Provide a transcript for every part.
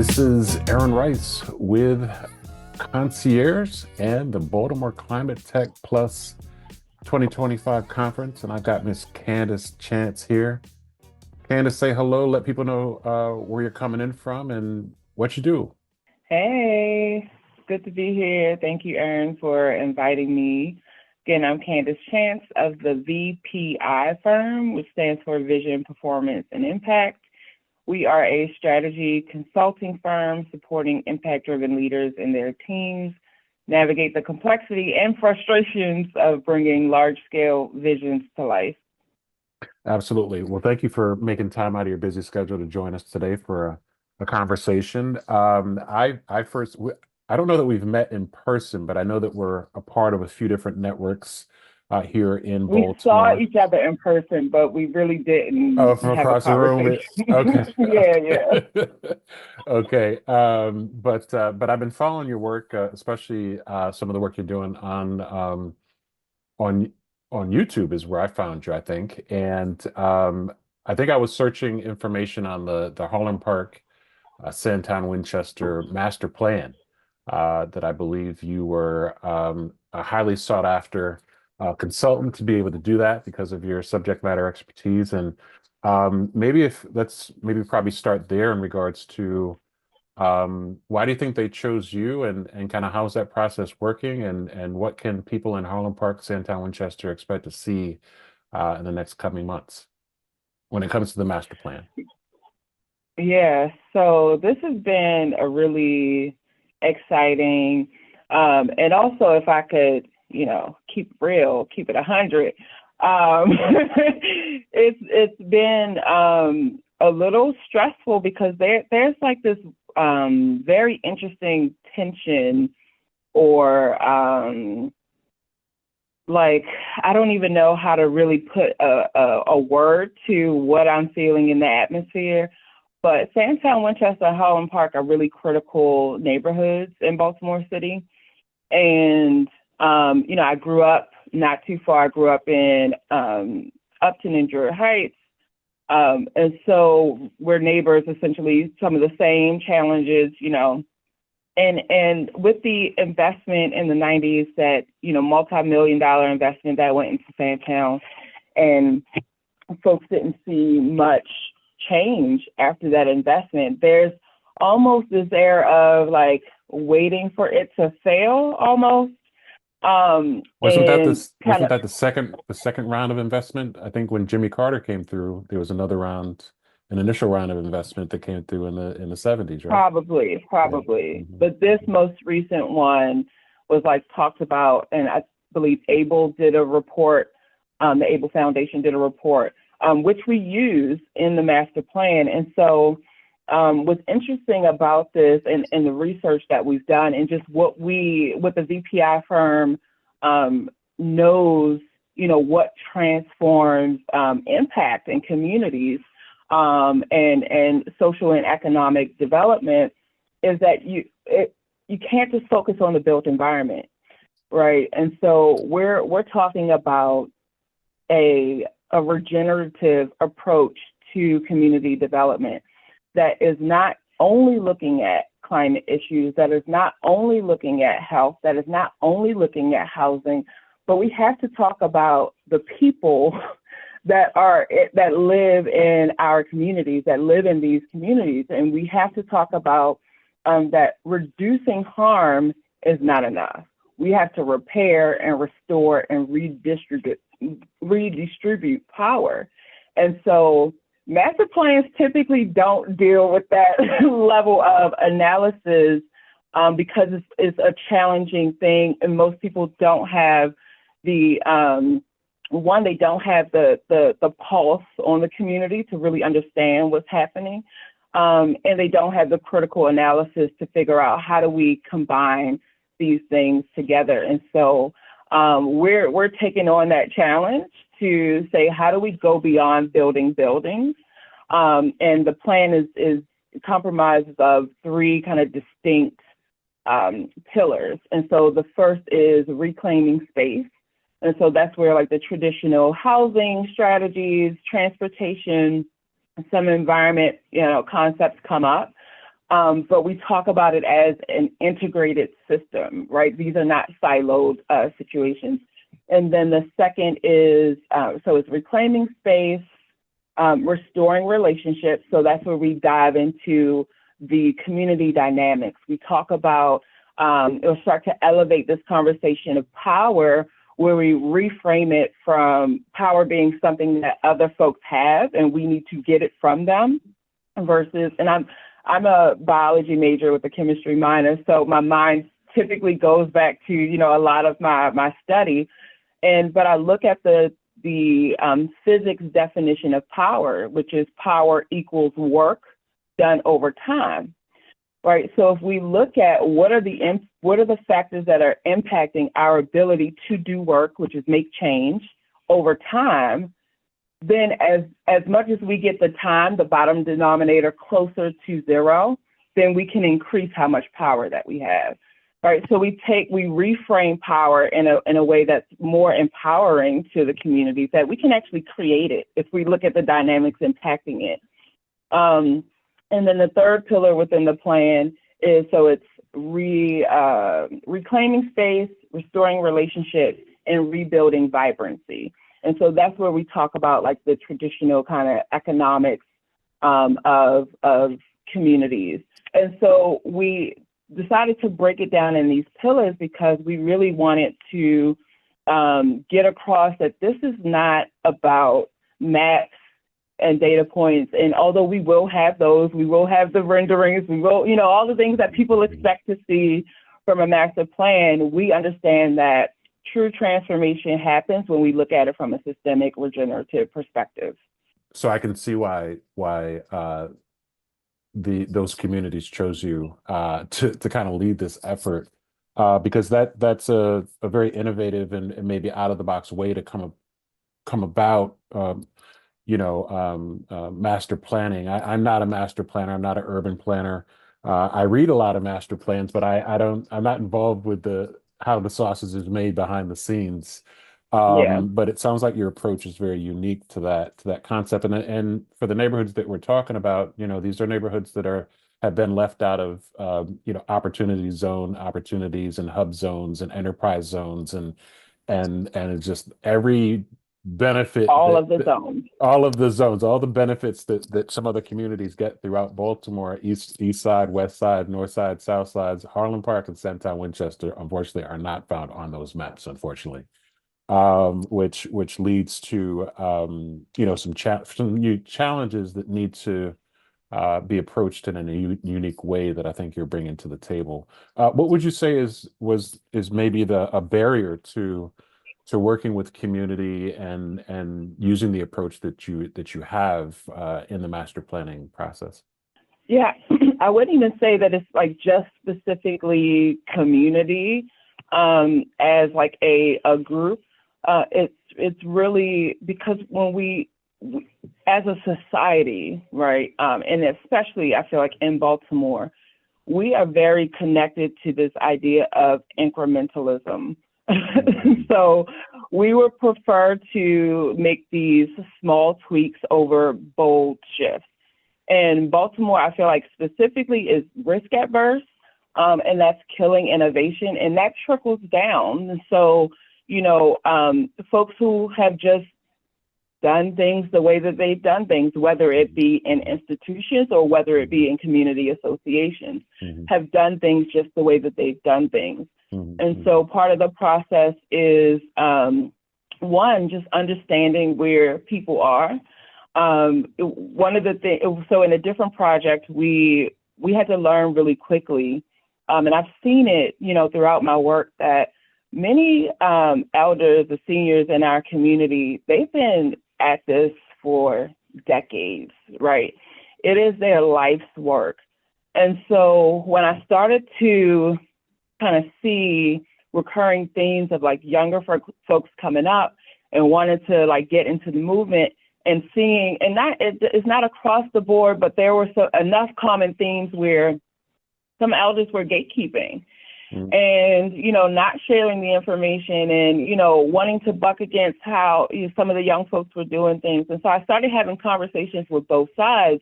This is Aaron Rice with Concierge and the Baltimore Climate Tech Plus 2025 conference, and I've got Miss Candace Chance here. Candace, say hello. Let people know where you're coming in from and what you do. Hey, good to be here. Thank you, Aaron, for inviting me. Again, I'm Candace Chance of the VPI Firm, which stands for Vision, Performance, and Impact. We are a strategy consulting firm supporting impact-driven leaders and their teams navigate the complexity and frustrations of bringing large-scale visions to life. Absolutely. Well, thank you for making time out of your busy schedule to join us today for a conversation. I don't know that we've met in person, but I know that we're a part of a few different networks here in We saw Baltimore. each other in person, but we really Oh, didn't from have a across the room. conversation. Okay. Yeah, yeah. Okay. But I've been following your work, especially some of the work you're doing on on YouTube is where I found you, I think. And I think I was searching information on the Harlem Park Sandtown Winchester master plan that I believe you were a highly sought after consultant to be able to do that because of your subject matter expertise. And maybe if let's maybe probably start there in regards to why do you think they chose you and kind of how's that process working and what can people in Harlem Park, Sandtown, Winchester expect to see in the next coming months when it comes to the master plan? Yeah, so this has been a really exciting, and also if I could, keep it real, keep it 100. It's been a little stressful because there's like this very interesting tension or like I don't even know how to really put a word to what I'm feeling in the atmosphere. But Sandtown, Winchester, and Harlem Park are really critical neighborhoods in Baltimore City. And, I grew up not too far. I grew up in Upton and Druid Heights. And so we're neighbors, essentially, some of the same challenges, And with the investment in the 90s that, multi-million-dollar investment that went into Sandtown, and folks didn't see much change after that investment. There's almost this air of like waiting for it to fail almost. Wasn't that And this kind wasn't of that the second round of investment? I think when Jimmy Carter came through, there was another round, an initial round of investment that came through in the 70s, right? Yeah. probably. Hmm. But this most recent one was like talked about, and I believe ABLE did a report, the ABLE Foundation did a report, which we use in the master plan. And so what's interesting about this and the research that we've done and just what the VPI firm knows, what transforms impact in communities and social and economic development is that you can't just focus on the built environment, right? And so we're talking about a regenerative approach to community development that is not only looking at climate issues, that is not only looking at health, that is not only looking at housing, but we have to talk about the people that live in our communities, that live in these communities. And we have to talk about that reducing harm is not enough. We have to repair and restore and redistribute power. And so master plans typically don't deal with that level of analysis because it's a challenging thing, and most people don't have the they don't have the pulse on the community to really understand what's happening, and they don't have the critical analysis to figure out how do we combine these things together. And so we're taking on that challenge to say, how do we go beyond building buildings? And the plan is compromised of three kind of distinct pillars. And so the first is reclaiming space. And so that's where like the traditional housing strategies, transportation, some environment, concepts come up. but we talk about it as an integrated system, right? These are not siloed situations. And then the second is, so it's reclaiming space, restoring relationships. So that's where we dive into the community dynamics. We talk about, it'll start to elevate this conversation of power, where we reframe it from power being something that other folks have and we need to get it from them, versus, and I'm a biology major with a chemistry minor, so my mind typically goes back to, you know, a lot of my study, but I look at the physics definition of power, which is power equals work done over time. Right. So if we look at what are the factors that are impacting our ability to do work, which is make change over time, then as much as we get the time, the bottom denominator, closer to zero, then we can increase how much power that we have. Right. So we reframe power in a way that's more empowering to the community, that we can actually create it if we look at the dynamics impacting it. And then the third pillar within the plan is, so it's reclaiming space, restoring relationships, and rebuilding vibrancy. And so that's where we talk about like the traditional kind of economics of communities. And so we decided to break it down in these pillars because we really wanted to get across that this is not about maps and data points. And although we will have those, we will have the renderings, we will, you know, all the things that people expect to see from a master plan, we understand that true transformation happens when we look at it from a systemic regenerative perspective. So I can see why those communities chose you to kind of lead this effort, because that's a very innovative and maybe out of the box way to come about master planning. I'm not a master planner. I'm not an urban planner. I read a lot of master plans, but I'm not involved with how the sausage is made behind the scenes. Yeah. But it sounds like your approach is very unique to that concept. And for the neighborhoods that we're talking about, you know, these are neighborhoods that have been left out of opportunity zone opportunities and hub zones and enterprise zones and it's just every benefit all of the zones, all of the zones, all the benefits that some other communities get throughout Baltimore, east side, west side, north side, south sides, Harlem Park and Centown Winchester, unfortunately, are not found on those maps, unfortunately. Which leads to some new challenges that need to be approached in a unique way that I think you're bringing to the table. What would you say is maybe a barrier to working with community and using the approach that you have in the master planning process? Yeah, I wouldn't even say that it's like just specifically community as like a group. It's really because when we as a society, right, and especially I feel like in Baltimore, we are very connected to this idea of incrementalism. So we would prefer to make these small tweaks over bold shifts. And Baltimore, I feel like specifically is risk adverse, and that's killing innovation, and that trickles down. And so, folks who have just done things the way that they've done things, whether it be in institutions or whether it be in community associations, have done things just the way that they've done things. And so part of the process is, one, just understanding where people are. One of the things, so in a different project, we had to learn really quickly. And I've seen it, throughout my work that many elders, the seniors in our community, they've been at this for decades, right? It is their life's work. And so when I started to kind of see recurring themes of like younger folks coming up and wanted to like get into the movement and seeing, and it's not across the board, but there were enough common themes where some elders were gatekeeping and, not sharing the information and, wanting to buck against how some of the young folks were doing things. And so I started having conversations with both sides,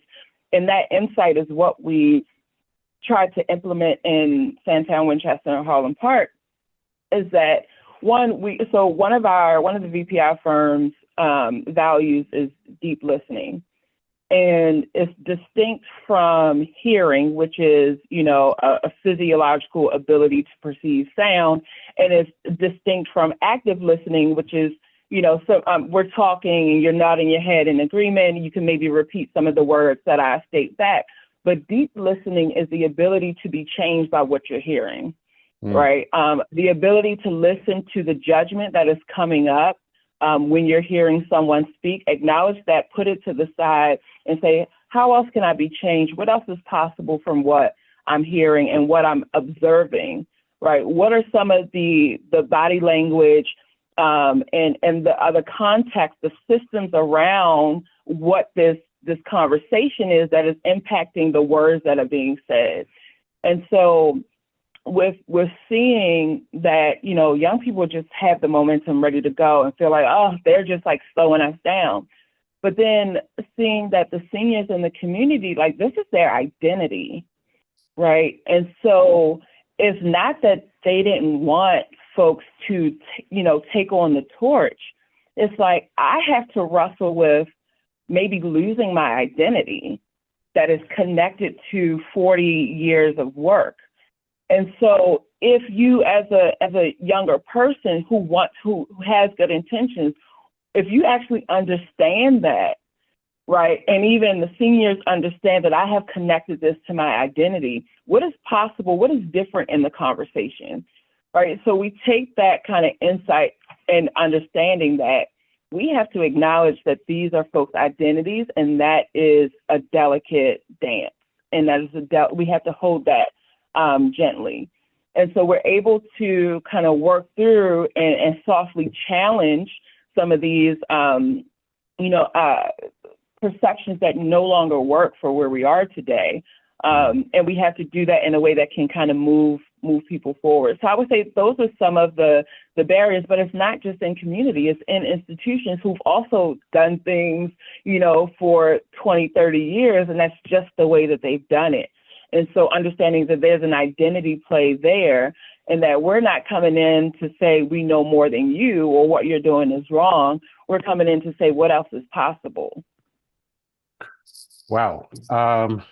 and that insight is what we tried to implement in Sandtown, Winchester, and Harlem Park is that one of the VPI firm's values is deep listening. And it's distinct from hearing, which is, a physiological ability to perceive sound. And it's distinct from active listening, which is, we're talking and you're nodding your head in agreement. You can maybe repeat some of the words that I state back. But deep listening is the ability to be changed by what you're hearing, right? The ability to listen to the judgment that is coming up when you're hearing someone speak, acknowledge that, put it to the side and say, how else can I be changed? What else is possible from what I'm hearing and what I'm observing, right? What are some of the body language and the other context, the systems around what this conversation is that is impacting the words that are being said? And so we're seeing that, young people just have the momentum ready to go and feel like, oh, they're just like slowing us down. But then seeing that the seniors in the community, like, this is their identity, right? And so it's not that they didn't want folks to, take on the torch. It's like, I have to wrestle with maybe losing my identity that is connected to 40 years of work. And so if you, as a younger person who has good intentions, if you actually understand that, right, and even the seniors understand that I have connected this to my identity, what is possible, what is different in the conversation, right? So we take that kind of insight and understanding that we have to acknowledge that these are folks' identities, and that is a delicate dance, and that is we have to hold that gently. And so we're able to kind of work through and softly challenge some of these, perceptions that no longer work for where we are today. And we have to do that in a way that can kind of move people forward. So I would say those are some of the barriers, but it's not just in community, it's in institutions who've also done things, for 20, 30 years, and that's just the way that they've done it. And so understanding that there's an identity play there, and that we're not coming in to say we know more than you or what you're doing is wrong. We're coming in to say what else is possible. Wow. I'm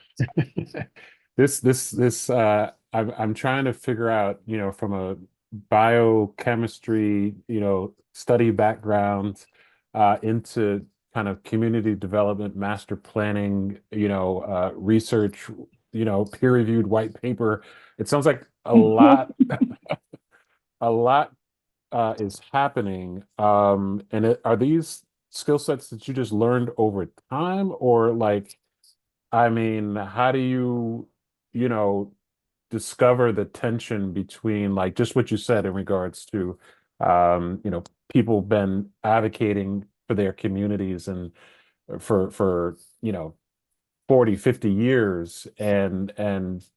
trying to figure out, from a biochemistry, study background into kind of community development, master planning, research, peer-reviewed white paper. It sounds like a lot, a lot is happening. Are these skill sets that you just learned over time, or how do you discover the tension between, like, just what you said in regards to, people been advocating for their communities and for 40, 50 years, and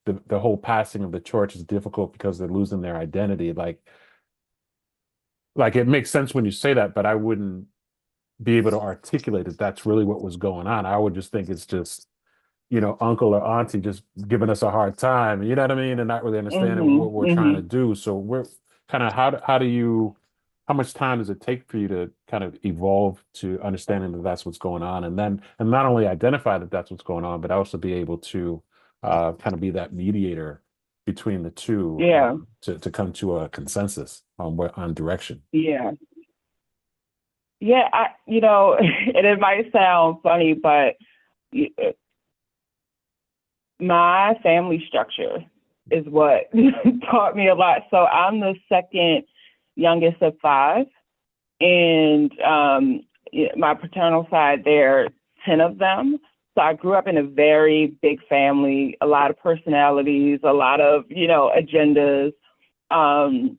the whole passing of the torch is difficult because they're losing their identity. Like it makes sense when you say that, but I wouldn't be able to articulate that that's really what was going on. I would just think it's just, uncle or auntie just giving us a hard time, you know what I mean? And not really understanding what we're trying to do. So we're kind of, how much time does it take for you to kind of evolve to understanding that that's what's going on? And not only identify that that's what's going on, but also be able to kind of be that mediator between the two, to come to a consensus on direction. Yeah. And it might sound funny, but my family structure is what taught me a lot. So I'm the second youngest of five, and my paternal side, there are 10 of them. So I grew up in a very big family, a lot of personalities, a lot of, agendas. And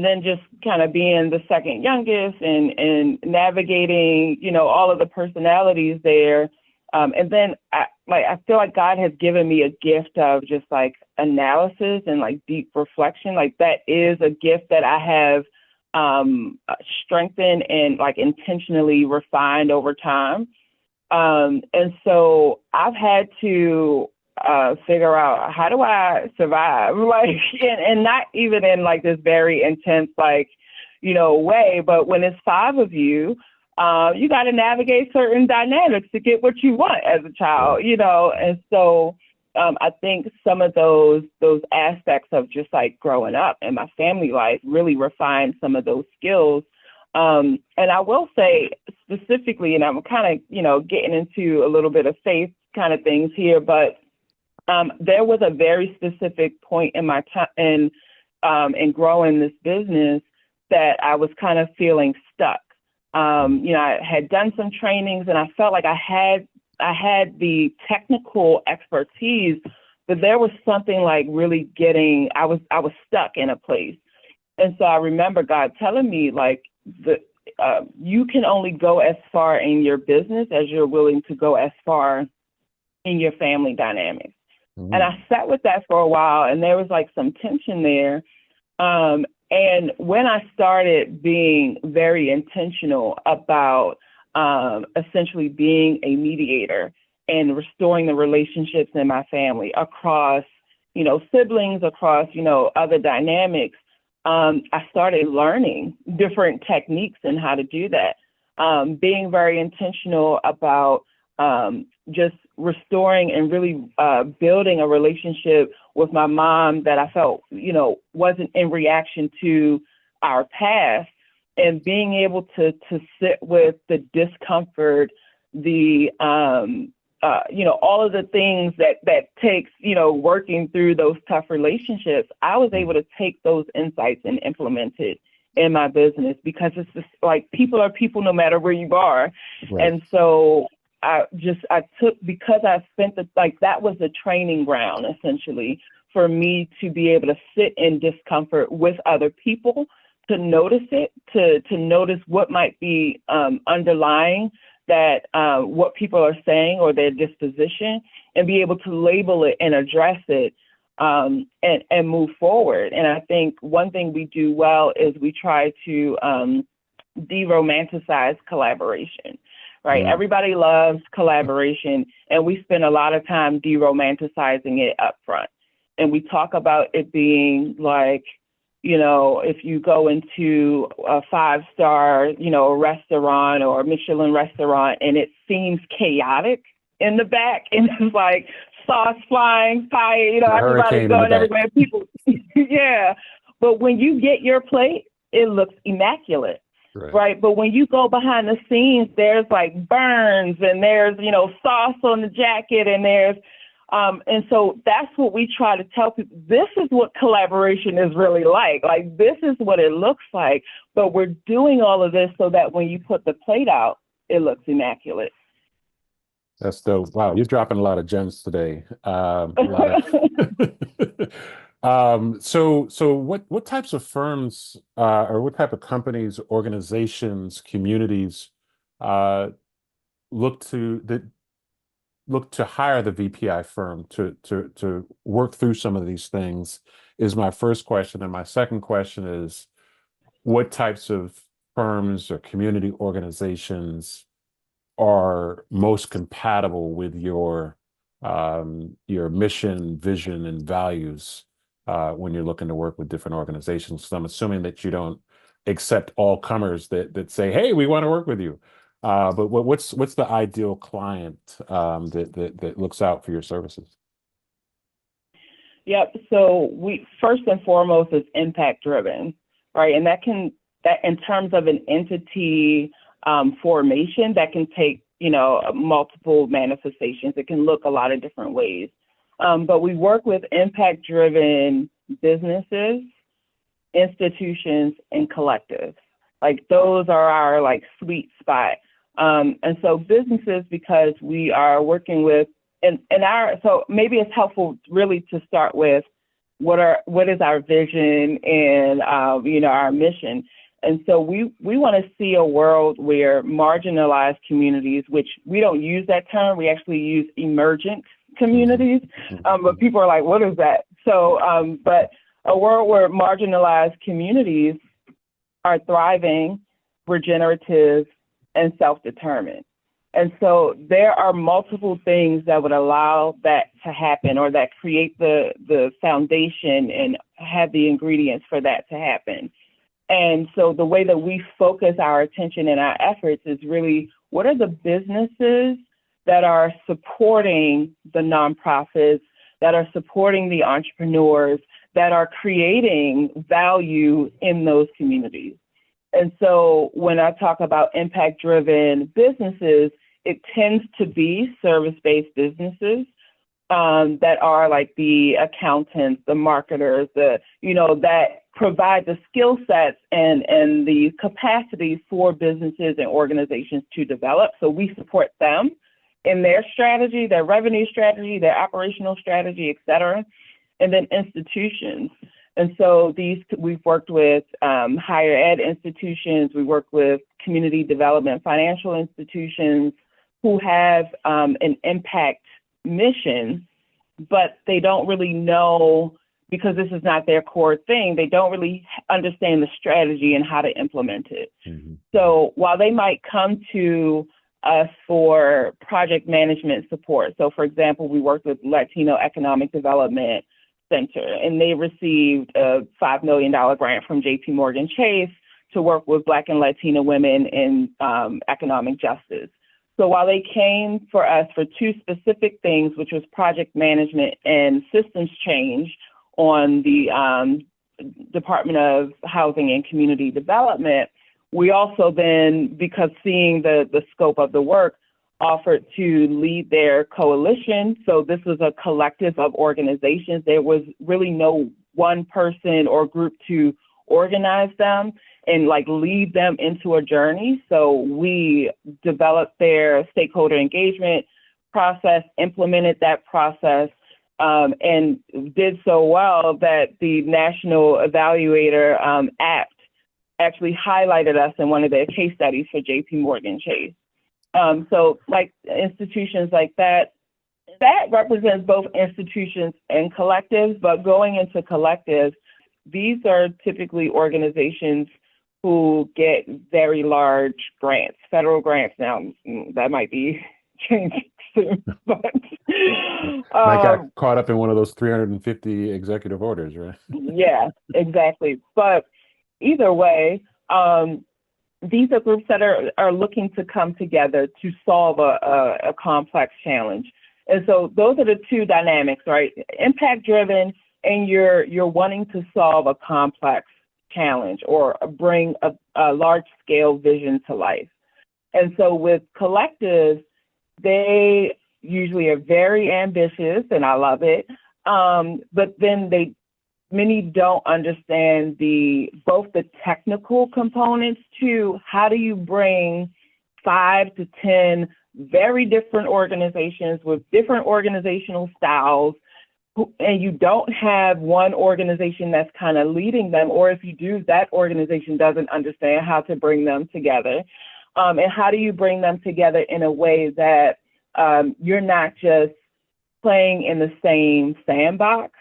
then just kind of being the second youngest and navigating, all of the personalities there. And then I feel like God has given me a gift of just like analysis and like deep reflection. Like that is a gift that I have strengthened and like intentionally refined over time. And so I've had to figure out, how do I survive? Like, and not even in like this very intense, like, way, but when it's 5 of you, you got to navigate certain dynamics to get what you want as a child, and so I think some of those aspects of just like growing up and my family life really refined some of those skills. And I will say specifically, and I'm kind of, getting into a little bit of faith kind of things here, but there was a very specific point in my time in growing this business that I was kind of feeling stuck. I had done some trainings and I felt like I had the technical expertise, but there was something like really I was stuck in a place. And so I remember God telling me, like, you can only go as far in your business as you're willing to go as far in your family dynamics. Mm-hmm. And I sat with that for a while, and there was like some tension there. And when I started being very intentional about essentially being a mediator and restoring the relationships in my family across, siblings, across, other dynamics, I started learning different techniques and how to do that. Being very intentional about just restoring and really building a relationship with my mom that I felt, wasn't in reaction to our past, and being able to sit with the discomfort, the all of the things that takes, working through those tough relationships. I was able to take those insights and implement it in my business, because it's just like, people are people no matter where you are. Right. And so because I spent that was the training ground essentially for me to be able to sit in discomfort with other people, to notice it, to notice what might be underlying that what people are saying or their disposition, and be able to label it and address it and move forward. And I think one thing we do well is we try to de-romanticize collaboration. Right. Mm. Everybody loves collaboration, and we spend a lot of time de-romanticizing it up front. And we talk about it being like, if you go into a 5-star, restaurant or a Michelin restaurant, and it seems chaotic in the back, and it's like sauce flying, fire, everybody's going everywhere. People, yeah. But when you get your plate, it looks immaculate. Right. But when you go behind the scenes, there's like burns, and there's, sauce on the jacket, and there's, and so that's what we try to tell people. This is what collaboration is really like. Like, this is what it looks like. But we're doing all of this so that when you put the plate out, it looks immaculate. That's dope. Wow, you're dropping a lot of gems today. So what types of firms or what type of companies, organizations, communities look to hire the VPI firm to work through some of these things, is my first question. And my second question is, what types of firms or community organizations are most compatible with your mission, vision, and values when you're looking to work with different organizations? So I'm assuming that you don't accept all comers that say, "Hey, we want to work with you." But what's the ideal client that looks out for your services? Yep. So we first and foremost is impact driven, right? And that in terms of an entity formation, that can take multiple manifestations. It can look a lot of different ways. But we work with impact driven businesses, institutions, and collectives. Like, those are our like sweet spot. And so businesses, because we are working with, so maybe it's helpful really to start with what is our vision and, our mission. And so we want to see a world where marginalized communities, which we don't use that term, we actually use emergent communities, but people are like, what is that? So, but a world where marginalized communities are thriving, regenerative, and self-determined. And so there are multiple things that would allow that to happen, or that create the foundation and have the ingredients for that to happen. And so the way that we focus our attention and our efforts is really, what are the businesses that are supporting the nonprofits, that are supporting the entrepreneurs, that are creating value in those communities? And so when I talk about impact-driven businesses, it tends to be service-based businesses that are like the accountants, the marketers, that provide the skill sets and the capacity for businesses and organizations to develop. So we support them in their strategy, their revenue strategy, their operational strategy, et cetera. And then institutions. And so we've worked with higher ed institutions, we work with community development financial institutions who have an impact mission, but they don't really know, because this is not their core thing, they don't really understand the strategy and how to implement it. Mm-hmm. So while they might come to us for project management support, so for example, we worked with Latino Economic Development Center, and they received a $5 million grant from JP Chase to work with Black and Latina women in economic justice. So while they came for us for two specific things, which was project management and systems change on the Department of Housing and Community Development, we also then, because seeing the scope of the work, offered to lead their coalition. So this was a collective of organizations. There was really no one person or group to organize them and like lead them into a journey. So we developed their stakeholder engagement process, implemented that process, and did so well that the National Evaluator Act actually highlighted us in one of their case studies for JP Chase. So like institutions like that represents both institutions and collectives, but going into collectives, these are typically organizations who get very large grants, federal grants. Now, that might be changing soon, but might get caught up in one of those 350 executive orders, right? Yeah, exactly. But either way, these are groups that are looking to come together to solve a complex challenge. And so those are the two dynamics, right? Impact-driven, and you're wanting to solve a complex challenge or bring a large-scale vision to life. And so with collectives, they usually are very ambitious, and I love it. But then many don't understand both the technical components to how do you bring 5 to 10 very different organizations with different organizational styles, and you don't have one organization that's kind of leading them, or if you do, that organization doesn't understand how to bring them together. And how do you bring them together in a way that you're not just playing in the same sandbox,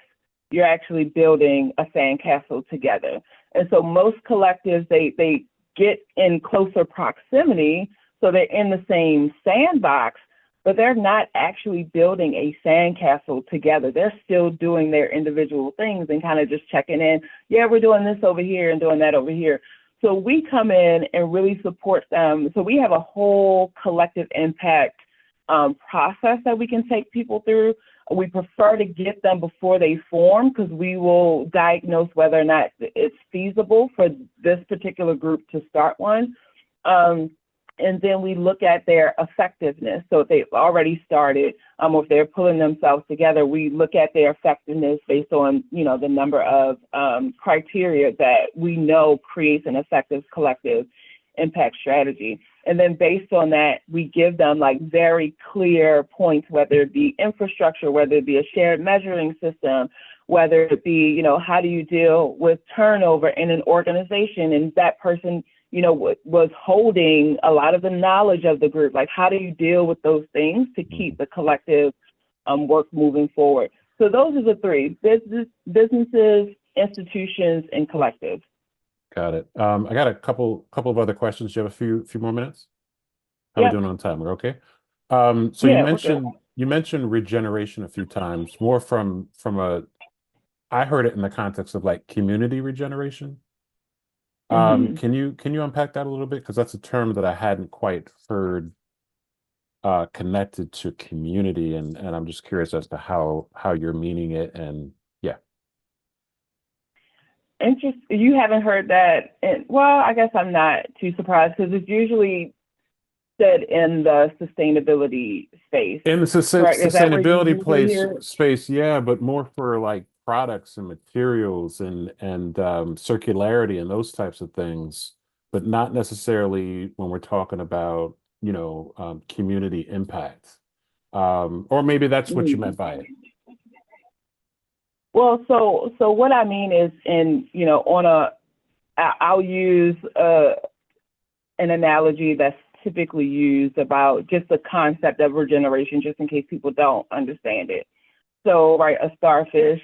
you're actually building a sandcastle together. And so most collectives, they get in closer proximity, so they're in the same sandbox, but they're not actually building a sandcastle together. They're still doing their individual things and kind of just checking in. Yeah, we're doing this over here and doing that over here. So we come in and really support them. So we have a whole collective impact process that we can take people through. We prefer to get them before they form, because we will diagnose whether or not it's feasible for this particular group to start one. And then we look at their effectiveness. So if they've already started, or if they're pulling themselves together, we look at their effectiveness based on, the number of criteria that we know creates an effective collective impact strategy. And then based on that, we give them like very clear points, whether it be infrastructure, whether it be a shared measuring system, whether it be, how do you deal with turnover in an organization? And that person, was holding a lot of the knowledge of the group. Like, how do you deal with those things to keep the collective work moving forward? So those are the three: businesses, institutions, and collectives. Got it. I got a couple of other questions. Do you have a few more minutes? How we Yep. doing on time? We're okay. So Yeah, we're good. you mentioned regeneration a few times, more from a I heard it in the context of like community regeneration. Hmm. Can you unpack that a little bit? Because that's a term that I hadn't quite heard connected to community, and I'm just curious as to how you're meaning it, and yeah. You haven't heard that. And, well, I guess I'm not too surprised because it's usually said in the sustainability space, In the correct? Is that where you sustainability usually place hear it? space, yeah, but more for like products and materials and circularity and those types of things, but not necessarily when we're talking about, community impact. Or maybe that's what you meant by it. Well, so what I mean is, on I'll use an analogy that's typically used about just the concept of regeneration, just in case people don't understand it. So, right, a starfish,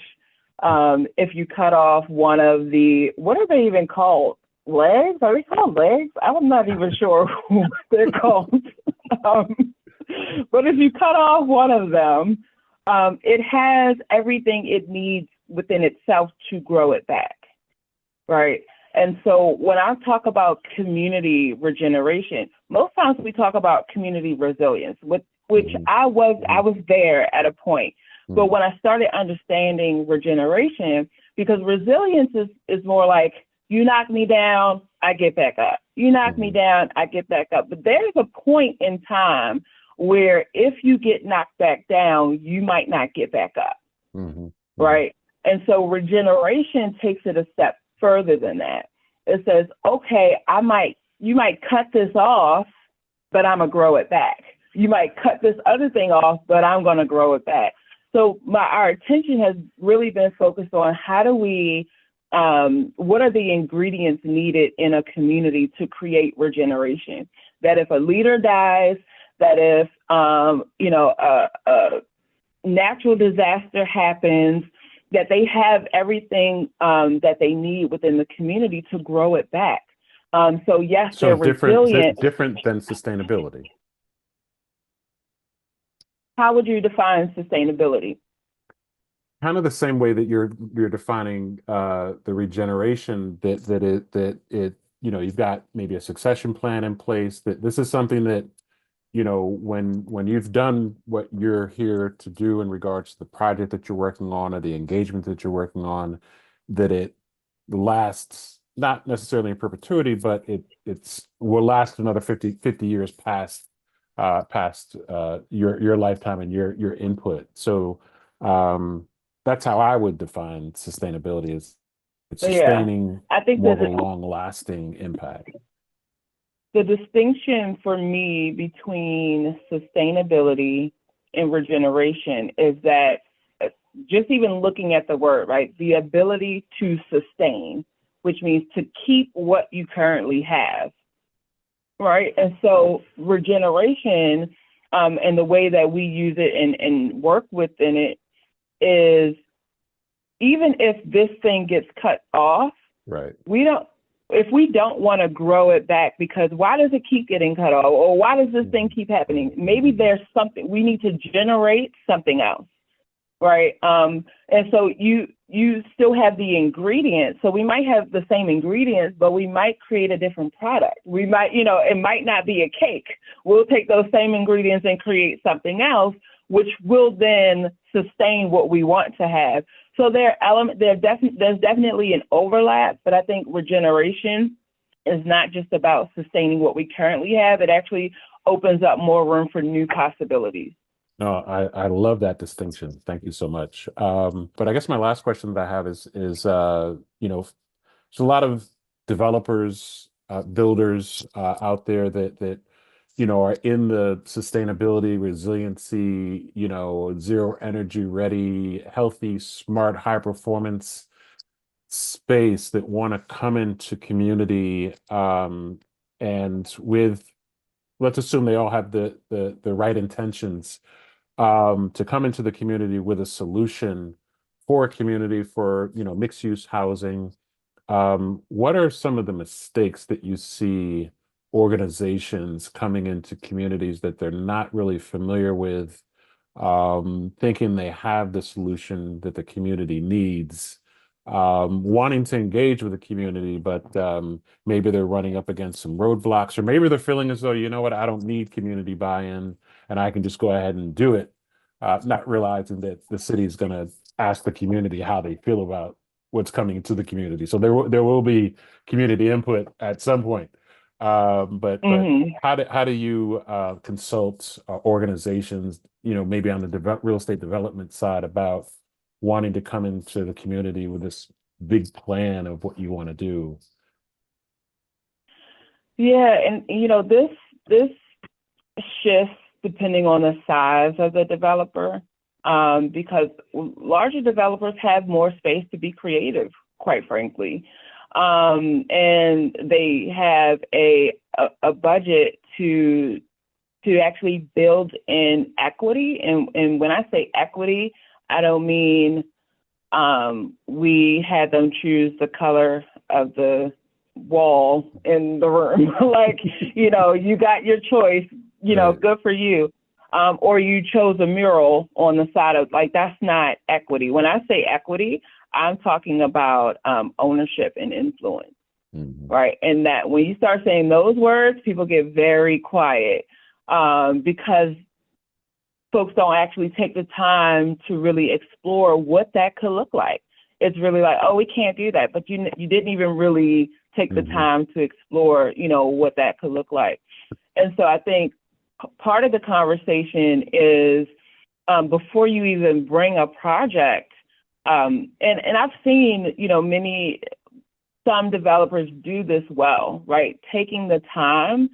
if you cut off one of the, what are they even called? Legs? Are they called legs? I'm not even sure what they're called. um, but if you cut off one of them, it has everything it needs within itself to grow it back, right? And so when I talk about community regeneration, most times we talk about community resilience, which Mhm, I was there at a point. But mhm, when I started understanding regeneration, because resilience is more like you knock me down, I get back up. You knock me mhm, down, I get back up. But there's a point in time where if you get knocked back down, you might not get back up, mhm, mhm, right? And so regeneration takes it a step further than that. It says, okay, you might cut this off, but I'm gonna grow it back. You might cut this other thing off, but I'm gonna grow it back. So our attention has really been focused on how do we, what are the ingredients needed in a community to create regeneration? That if a leader dies, that if a natural disaster happens, that they have everything that they need within the community to grow it back. So yes, So they're resilient. different than sustainability. How would you define sustainability? Kind of the same way that you're defining the regeneration that it you've got maybe a succession plan in place, that this is something that when you've done what you're here to do in regards to the project that you're working on or the engagement that you're working on, that it lasts not necessarily in perpetuity, but it's will last another 50 years past your lifetime and your input. So that's how I would define sustainability, is it's So yeah, sustaining I think more that of a long lasting impact. the distinction for me between sustainability and regeneration is that just even looking at the word, right, the ability to sustain, which means to keep what you currently have, right? And so regeneration, and the way that we use it and work within it is, even if this thing gets cut off, Right. we don't, if we don't want to grow it back, because why does it keep getting cut off, or why does this thing Mhm, keep happening? Maybe mhm, there's something we need to generate something else, right? And so you still have the ingredients. So we might have the same ingredients, but we might create a different product. We might, it might not be a cake. We'll take those same ingredients and create something else, which will then sustain what we want to have. So there's definitely an overlap, but I think regeneration is not just about sustaining what we currently have. It actually opens up more room for new possibilities. No, I love that distinction. Thank you so much. But I guess my last question that I have is there's a lot of developers, builders out there that are in the sustainability, resiliency, zero energy ready, healthy, smart, high performance space that want to come into community, and with, let's assume they all have the right intentions, to come into the community with a solution for a community for mixed use housing. What are some of the mistakes that you see organizations coming into communities that they're not really familiar with, thinking they have the solution that the community needs, wanting to engage with the community, but maybe they're running up against some roadblocks, or maybe they're feeling as though, you know what, I don't need community buy-in and I can just go ahead and do it, not realizing that the city is going to ask the community how they feel about what's coming to the community. So there will be community input at some point. But Hmm. how do you consult organizations, maybe on the real estate development side, about wanting to come into the community with this big plan of what you want to do? Yeah, and this shifts depending on the size of the developer, because larger developers have more space to be creative, quite frankly, and they have a budget to actually build in equity. And when I say equity, I don't mean we had them choose the color of the wall in the room. Like, you got your choice, Right. good for you. Or you chose a mural on the side of, like, that's not equity. When I say equity, I'm talking about ownership and influence, Mhm. right? And that when you start saying those words, people get very quiet, because folks don't actually take the time to really explore what that could look like. It's really like, oh, we can't do that, but you didn't even really take the Mhm. time to explore, what that could look like. And so I think part of the conversation is, before you even bring a project, and I've seen, some developers do this well, right? Taking the time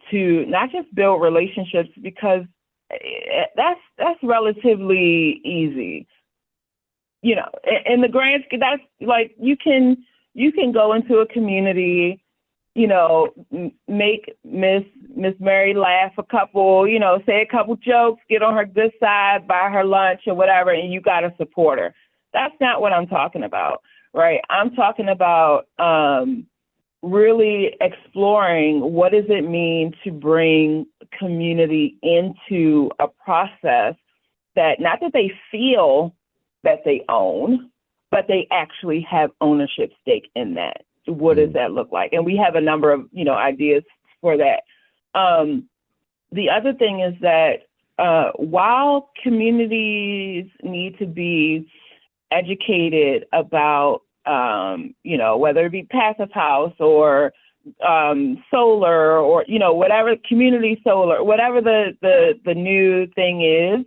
to not just build relationships, because that's relatively easy. In the grand scheme, that's like you can go into a community, make Miss Mary laugh a couple, say a couple jokes, get on her good side, buy her lunch or whatever, and you got to support her. That's not what I'm talking about, right? I'm talking about really exploring what does it mean to bring community into a process that not that they feel that they own, but they actually have ownership stake in that. What does Mhm. that look like? And we have a number of, ideas for that. The other thing is that while communities need to be educated about, whether it be passive house or solar, or whatever, community solar, whatever the new thing is,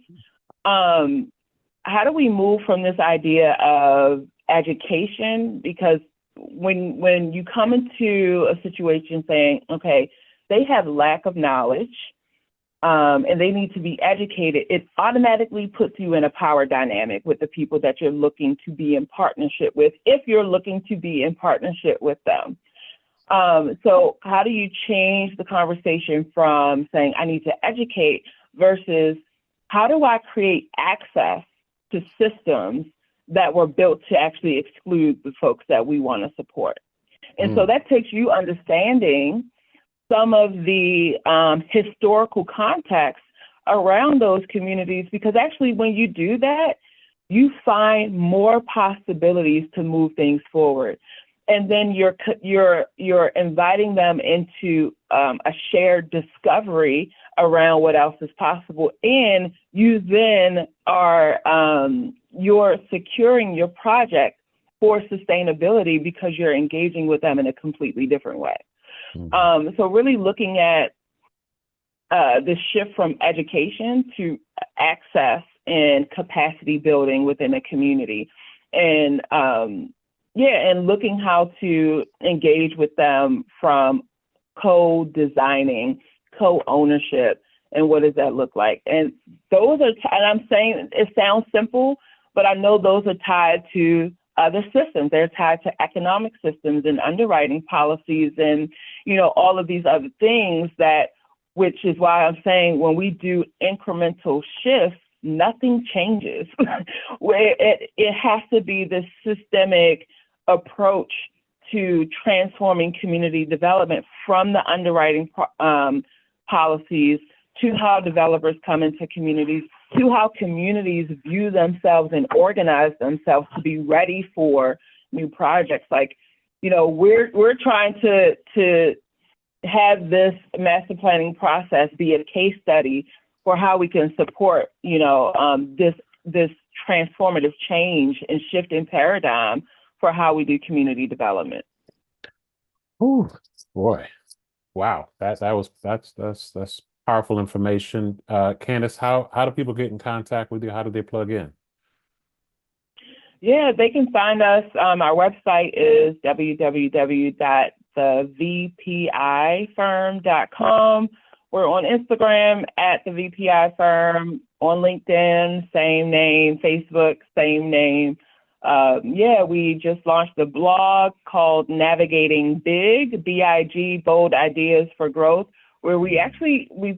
how do we move from this idea of education? Because when you come into a situation saying, okay, they have lack of knowledge, and they need to be educated, it automatically puts you in a power dynamic with the people that you're looking to be in partnership with, if you're looking to be in partnership with them. So how do you change the conversation from saying, I need to educate, versus how do I create access to systems that were built to actually exclude the folks that we want to support? And so Mm. that takes you understanding some of the historical context around those communities, because actually when you do that, you find more possibilities to move things forward. And then you're inviting them into a shared discovery around what else is possible, and you then are you're securing your project for sustainability because you're engaging with them in a completely different way. Mhm. So really looking at the shift from education to access and capacity building within a community, and and looking how to engage with them from co-designing, co-ownership, and what does that look like? And those are, and I'm saying it sounds simple, but I know those are tied to other systems. They're tied to economic systems and underwriting policies, and all of these other things, that, which is why I'm saying when we do incremental shifts, nothing changes. Where it has to be this systemic approach to transforming community development from the underwriting policies to how developers come into communities, to how communities view themselves and organize themselves to be ready for new projects. Like, you know, we're trying to have this master planning process be a case study for how we can support, you know, this transformative change and shift in paradigm for how we do community development. Oh boy, wow, that's powerful information. Candace, how do people get in contact with you? How do they plug in? Yeah, they can find us. Our website is www.thevpifirm.com. We're on Instagram at the VPI Firm, on LinkedIn, same name, Facebook, same name. We just launched a blog called Navigating Big, BIG, Bold Ideas for Growth, where we've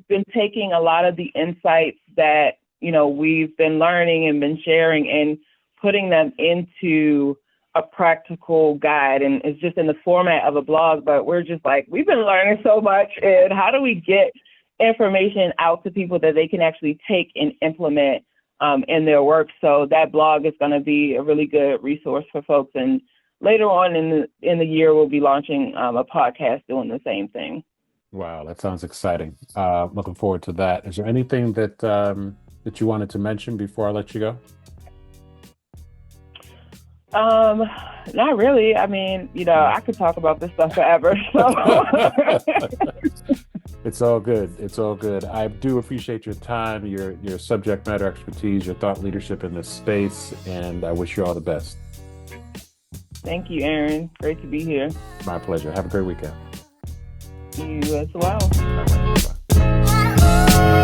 been taking a lot of the insights that, you know, we've been learning and been sharing and putting them into a practical guide. And it's just in the format of a blog, but we're just like, we've been learning so much, and how do we get information out to people that they can actually take and implement in their work? So that blog is going to be a really good resource for folks. And later on in the year, we'll be launching a podcast doing the same thing. Wow, that sounds exciting. Looking forward to that. Is there anything that that you wanted to mention before I let you go? Not really. I mean, you know, I could talk about this stuff forever. So. It's all good. It's all good. I do appreciate your time, your subject matter expertise, your thought leadership in this space, and I wish you all the best. Thank you, Aaron. Great to be here. My pleasure. Have a great weekend. You as well. All right, bye-bye.